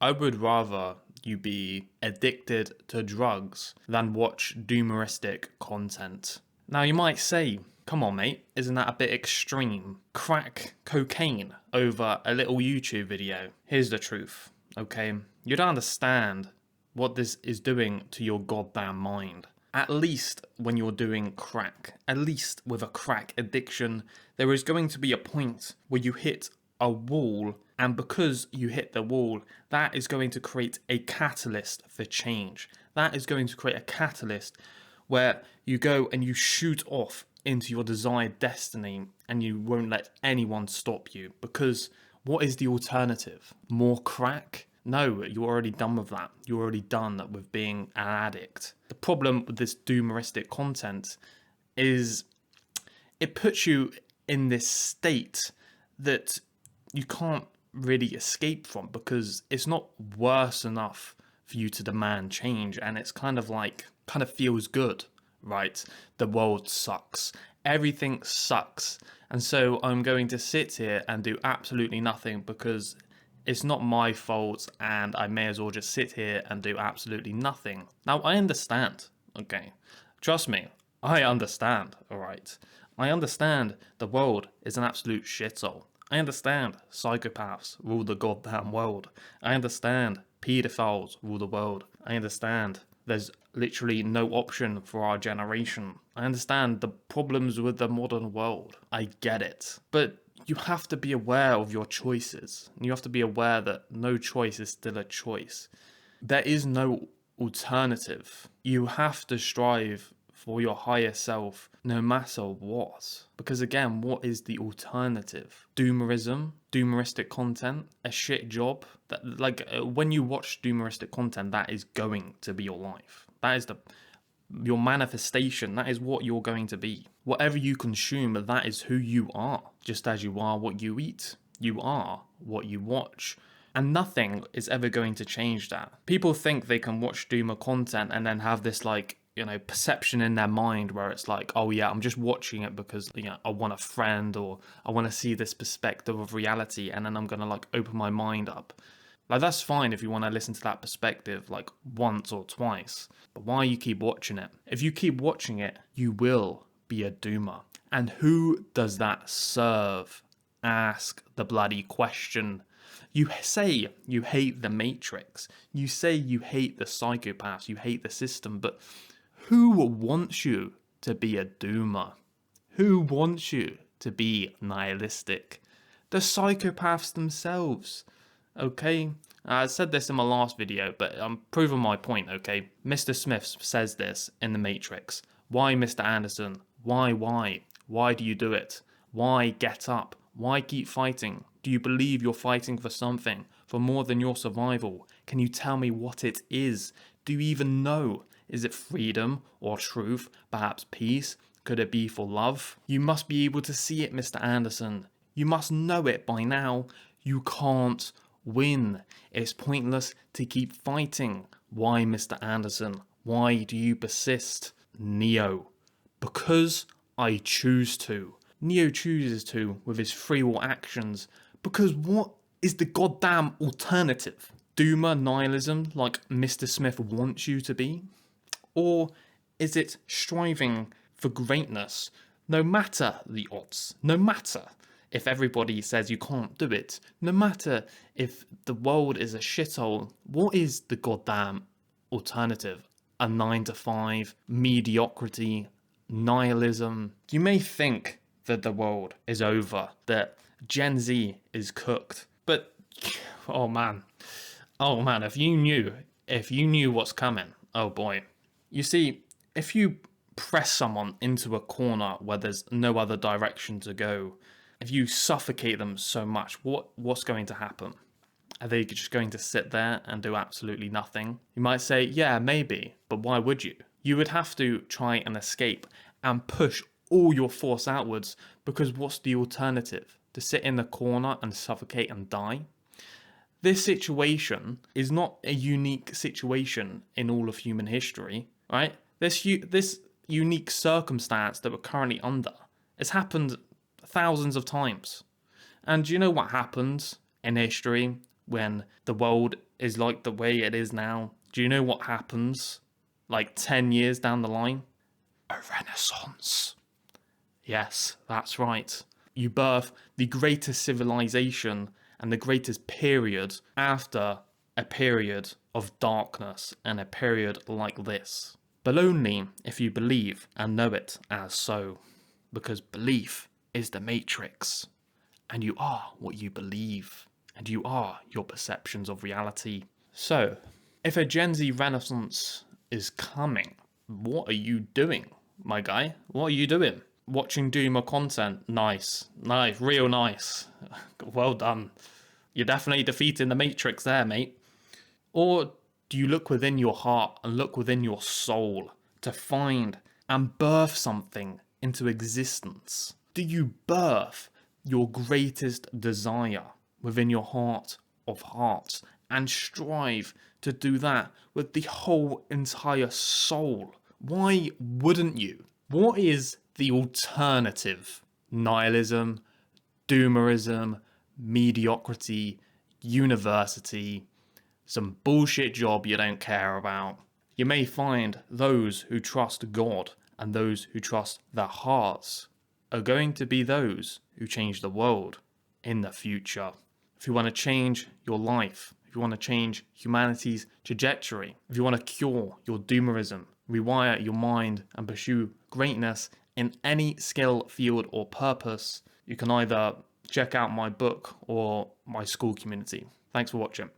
I would rather you be addicted to drugs than watch doomeristic content. Now you might say, come on mate, isn't that a bit extreme? Crack cocaine over a little YouTube video. Here's the truth, okay? You don't understand what this is doing to your goddamn mind. At least when you're doing crack, at least with a crack addiction, there is going to be a point where you hit a wall, and because you hit the wall, that is going to create a catalyst for change. That is going to create a catalyst where you go and you shoot off into your desired destiny and you won't let anyone stop you. Because what is the alternative? More crack? No, you're already done with that. You're already done with being an addict. The problem with this doomeristic content is it puts you in this state that you can't really escape from, because it's not worse enough for you to demand change, and it's kind of feels good, right? The world sucks. Everything sucks. And so I'm going to sit here and do absolutely nothing because it's not my fault, and I may as well just sit here and do absolutely nothing. Now, I understand, okay? Trust me, I understand, alright? I understand the world is an absolute shithole. I understand psychopaths rule the goddamn world. I understand pedophiles rule the world. I understand there's literally no option for our generation. I understand the problems with the modern world. I get it. But you have to be aware of your choices. You have to be aware that no choice is still a choice. There is no alternative. You have to strive for your higher self no matter what. Because again, what is the alternative? Doomerism? Doomeristic content? A shit job? When you watch doomeristic content, that is going to be your life. That is your manifestation. That is what you're going to be. Whatever you consume, that is who you are. Just as you are what you eat. You are what you watch. And nothing is ever going to change that. People think they can watch doomer content and then have this perception in their mind where it's like, oh yeah, I'm just watching it because, I want a friend, or I want to see this perspective of reality, and then I'm going to open my mind up. That's fine if you want to listen to that perspective once or twice, but why you keep watching it? If you keep watching it, you will be a doomer. And who does that serve? Ask the bloody question. You say you hate the Matrix, you say you hate the psychopaths, you hate the system, but who wants you to be a doomer? Who wants you to be nihilistic? The psychopaths themselves, okay? I said this in my last video, but I'm proving my point, okay? Mr. Smith says this in The Matrix. Why, Mr. Anderson? Why? Why do you do it? Why get up? Why keep fighting? Do you believe you're fighting for something, for more than your survival? Can you tell me what it is? Do you even know? Is it freedom or truth? Perhaps peace? Could it be for love? You must be able to see it, Mr. Anderson. You must know it by now. You can't win. It's pointless to keep fighting. Why, Mr. Anderson? Why do you persist? Neo. Because I choose to. Neo chooses to with his free will actions, because what is the goddamn alternative? Doomer nihilism like Mr. Smith wants you to be? Or is it striving for greatness no matter the odds? No matter if everybody says you can't do it? No matter if the world is a shithole? What is the goddamn alternative? A 9-to-5, mediocrity, nihilism? You may think that the world is over, that Gen Z is cooked, but oh man, if you knew what's coming, oh boy. You see, if you press someone into a corner where there's no other direction to go, if you suffocate them so much, what's going to happen? Are they just going to sit there and do absolutely nothing? You might say, yeah, maybe, but why would you? You would have to try and escape and push all your force outwards, because what's the alternative? To sit in the corner and suffocate and die? This situation is not a unique situation in all of human history, right? This unique circumstance that we're currently under, it's happened thousands of times. And do you know what happens in history when the world is like the way it is now, do you know what happens like 10 years down the line? A renaissance. Yes, that's right. You birth the greatest civilization and the greatest period after a period of darkness and a period like this. But only if you believe and know it as so. Because belief is the matrix. And you are what you believe. And you are your perceptions of reality. So, if a Gen Z renaissance is coming, what are you doing, my guy? What are you doing? Watching Doomer content? Nice, real nice. Well done. You're definitely defeating the Matrix there, mate. Or do you look within your heart and look within your soul to find and birth something into existence? Do you birth your greatest desire within your heart of hearts and strive to do that with the whole entire soul? Why wouldn't you? What is the alternative? Nihilism, doomerism, mediocrity, university, some bullshit job you don't care about. You may find those who trust God and those who trust their hearts are going to be those who change the world in the future. If you want to change your life, if you want to change humanity's trajectory, if you want to cure your doomerism, rewire your mind and pursue greatness in any skill, field or purpose, you can either check out my book or my school community. Thanks for watching.